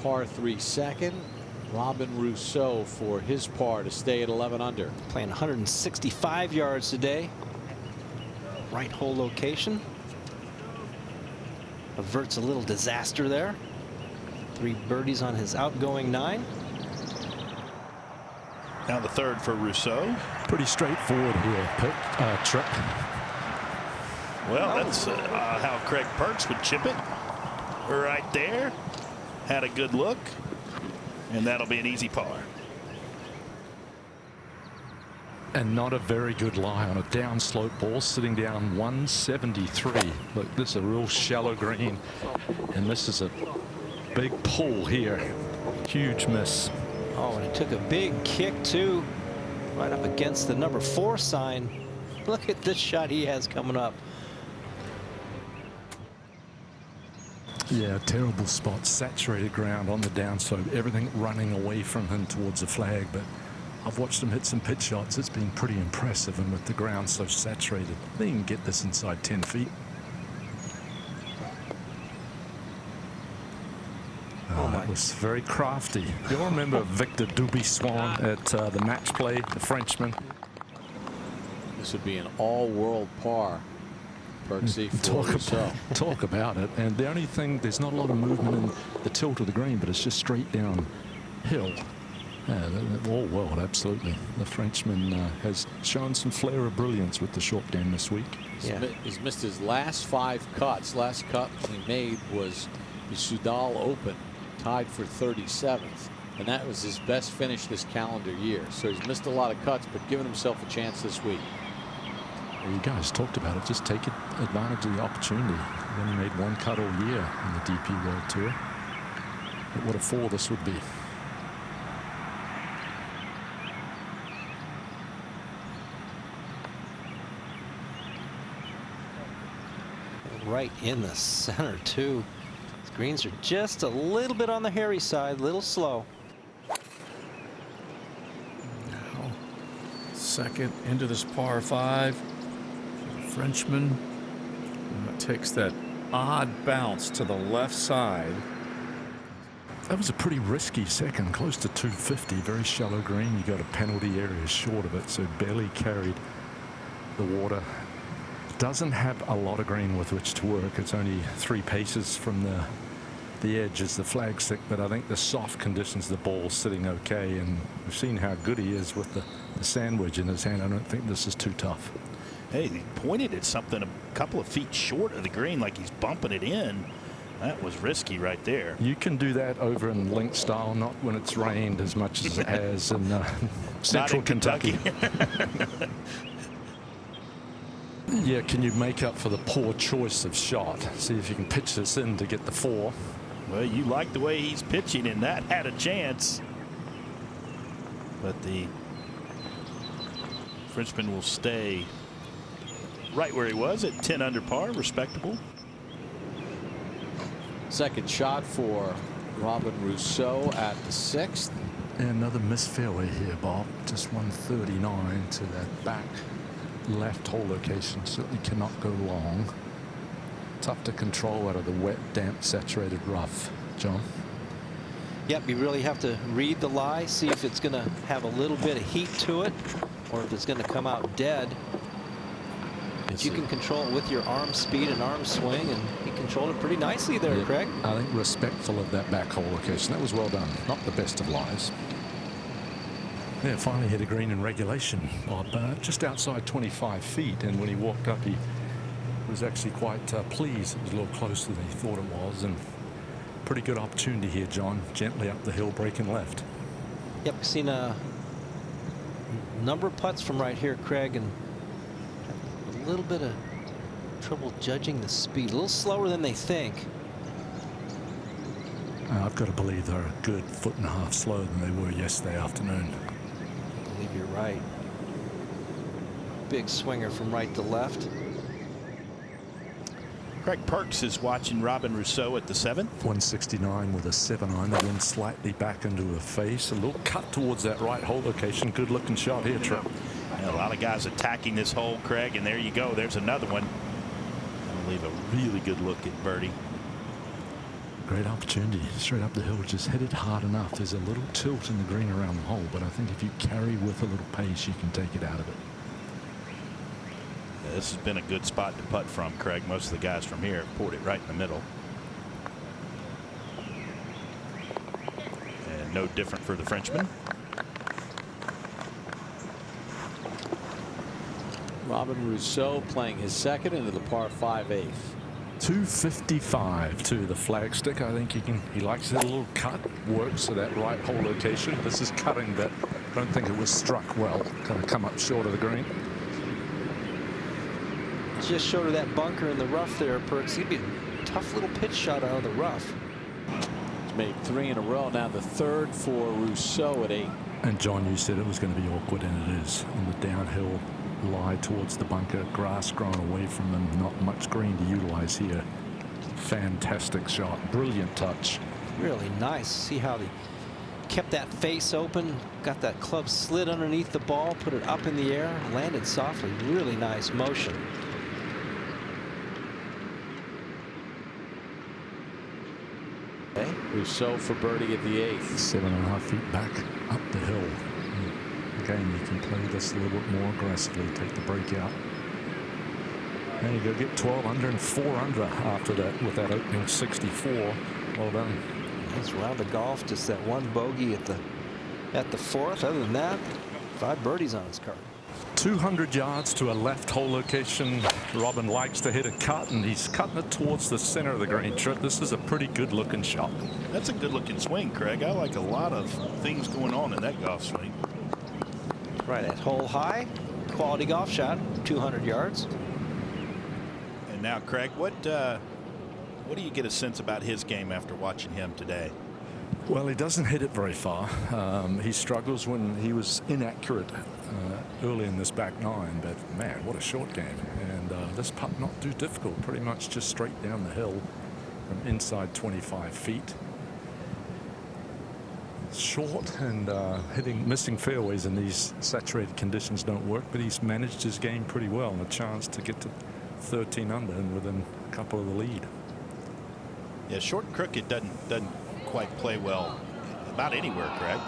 par 3 second. Robin Rousseau for his par to stay at 11 under. Playing 165 yards today. Right hole location. Averts a little disaster there. 3 birdies on his outgoing 9. Now the third for Rousseau. Pretty straightforward here, Trick. Well, that's how Craig Perks would chip it. Right there. Had a good look. And that'll be an easy par. And not a very good lie on a downslope ball, sitting down 173. Look, this is a real shallow green, and this is a big pull here. Huge miss. Oh, and it took a big kick too, right up against the number 4 sign. Look at this shot he has coming up. Yeah, terrible spot, saturated ground on the downslope, everything running away from him towards the flag. But I've watched him hit some pitch shots. It's been pretty impressive, and with the ground so saturated, they can get this inside 10 feet. That was very crafty. You'll remember Victor Dubuisson at the match play, the Frenchman. This would be an all-world par. Perksy for talk about it. And the only thing, there's not a lot of movement in the tilt of the green, but it's just straight down hill. Yeah, all world, absolutely. The Frenchman has shown some flair of brilliance with the short game this week. Yeah. He's missed his last 5 cuts. Last cut he made was the Soudal Open, tied for 37th. And that was his best finish this calendar year. So he's missed a lot of cuts, but given himself a chance this week. You guys talked about it. Just take advantage of the opportunity. He only made 1 cut all year in the DP World Tour. But what a 4 this would be. Right in the center too. These greens are just a little bit on the hairy side, a little slow. Now, second into this par 5. Frenchman takes that odd bounce to the left side. That was a pretty risky second, close to 250, very shallow green. You got a penalty area short of it, so barely carried the water. Doesn't have a lot of green with which to work. It's only 3 paces from the edge as the flag stick, but I think the soft conditions, the ball's sitting okay, and we've seen how good he is with the sandwich in his hand. I don't think this is too tough. Hey, he pointed at something a couple of feet short of the green, like he's bumping it in. That was risky right there. You can do that over in link style, not when it's rained as much as it has in central Kentucky. Yeah, can you make up for the poor choice of shot? See if you can pitch this in to get the 4. Well, you like the way he's pitching, and that had a chance. But the Frenchman will stay right where he was at 10 under par, respectable. Second shot for Robin Rousseau at the 6th. And another missed fairway here, Bob. Just 139 to that back left hole location. Certainly cannot go long. Tough to control out of the wet, damp, saturated rough. John? Yep, you really have to read the lie, see if it's going to have a little bit of heat to it, or if it's going to come out dead. But you can control it with your arm speed and arm swing, and he controlled it pretty nicely there, yeah, Craig. I think respectful of that back hole location. That was well done. Not the best of lies. Yeah, finally hit a green in regulation, Bob, just outside 25 feet. And when he walked up, he was actually quite pleased. It was a little closer than he thought it was. And pretty good opportunity here, John. Gently up the hill, breaking left. Yep, we've seen a number of putts from right here, Craig, and a little bit of trouble judging the speed. A little slower than they think. I've got to believe they're a good 1.5 foot slower than they were yesterday afternoon. I believe you're right. Big swinger from right to left. Craig Perks is watching Robin Rousseau at the 7th. 169 with a 7-iron. The wind slightly back into her face. A little cut towards that right hole location. Good looking shot here, Trip. Yeah, a lot of guys attacking this hole, Craig, and there you go. There's another one. I believe a really good look at birdie. Great opportunity straight up the hill. Just hit it hard enough. There's a little tilt in the green around the hole, but I think if you carry with a little pace, you can take it out of it. Yeah, this has been a good spot to putt from, Craig. Most of the guys from here have poured it right in the middle. And no different for the Frenchman. Robin Rousseau playing his second into the par 5/8. 255 to the flagstick. I think he likes it a little cut. Works to that right hole location. This is cutting, but I don't think it was struck well. Kind of come up short of the green. Just short of that bunker in the rough there, Perks. He'd be a tough little pitch shot out of the rough. He's made 3 in a row. Now the third for Rousseau at 8. And John, you said it was going to be awkward, and it is. On the downhill lie towards the bunker, grass growing away from them, not much green to utilize here. Fantastic shot, brilliant touch. Really nice. See how he kept that face open, got that club slid underneath the ball, put it up in the air, landed softly. Really nice motion. Okay. Rousseau for birdie at the 8th. 7.5 feet back up the hill. Again, you can play this a little bit more aggressively, take the break out. There you go, get 12 under and 4 under after that with that opening 64. Well done. That's round of golf, just that one bogey at the 4th. Other than that, 5 birdies on his card. 200 yards to a left hole location. Robin likes to hit a cut, and he's cutting it towards the center of the green. Trip, this is a pretty good looking shot. That's a good looking swing, Craig. I like a lot of things going on in that golf swing. Right at hole high, quality golf shot, 200 yards. And now, Craig, what do you get a sense about his game after watching him today? Well, he doesn't hit it very far. He struggles when he was inaccurate early in this back 9, but man, what a short game. And this putt not too difficult, pretty much just straight down the hill from inside 25 feet. Short and missing fairways in these saturated conditions don't work, but he's managed his game pretty well, and a chance to get to 13 under and within a couple of the lead. Yeah, short and crooked doesn't quite play well about anywhere, Craig.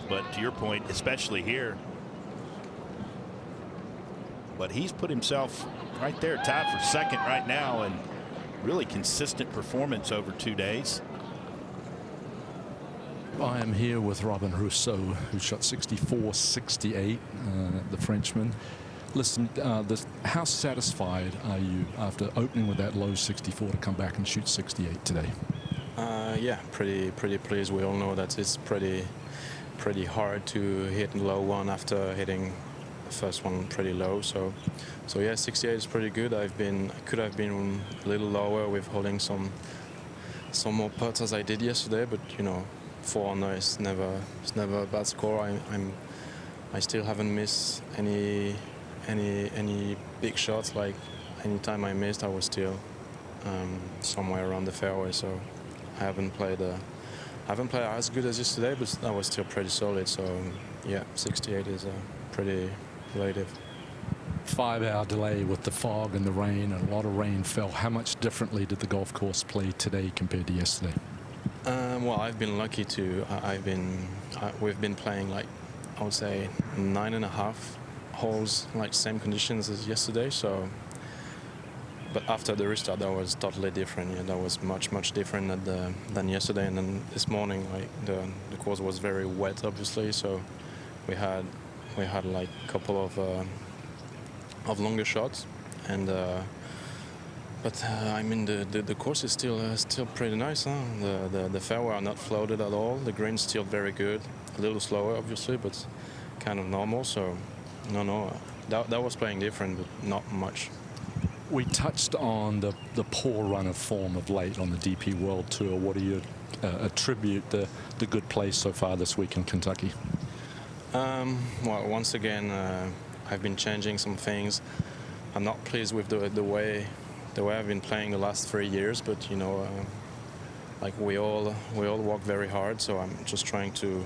But to your point, especially here, but he's put himself right there, tied for second right now, and really consistent performance over 2 days. I am here with Robin Rousseau, who shot 64-68, the Frenchman. Listen, how satisfied are you after opening with that low 64 to come back and shoot 68 today? Yeah, pretty pleased. We all know that it's pretty hard to hit a low one after hitting the first one pretty low. So yeah, 68 is pretty good. I could have been a little lower with holding some more putts as I did yesterday, but you know, 4 under is never a bad score. I still haven't missed any big shots. Like any time I missed, I was still somewhere around the fairway. So I haven't played as good as yesterday, but I was still pretty solid. So yeah, 68 is pretty relative. 5-hour delay with the fog and the rain, and a lot of rain fell. How much differently did the golf course play today compared to yesterday? Well, I've been lucky to. We've been playing, like, I would say 9.5 holes, like same conditions as yesterday. So, but after the restart, that was totally different. Yeah, that was much different than yesterday. And then this morning, like the course was very wet, obviously. So we had like a couple of longer shots, and but I mean the course is still pretty nice. Huh? The fairway are not floated at all. The green's still very good. A little slower, obviously, but kind of normal. So no, that was playing different, but not much. We touched on the poor run of form of late on the DP World Tour. What do you attribute the good play so far this week in Kentucky? Well, once again, I've been changing some things. I'm not pleased with the way I've been playing the last 3 years, but you know, like we all work very hard. So I'm just trying to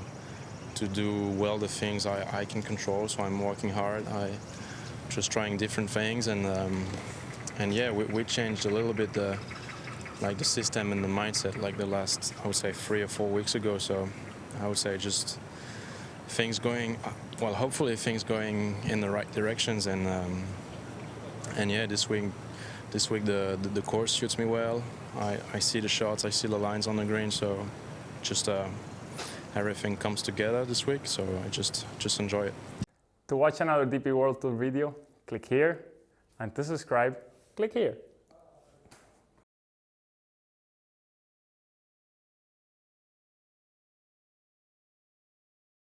do well the things I can control. So I'm working hard. I just trying different things, and yeah, we changed a little bit the system and the mindset like the last, I would say, 3 or 4 weeks ago. So I would say just things going, well, hopefully things going in the right directions, and yeah, this week the course suits me well. I see the shots, I see the lines on the green, so just everything comes together this week, so I just enjoy it. To watch another DP World Tour video, click here, and to subscribe, click here.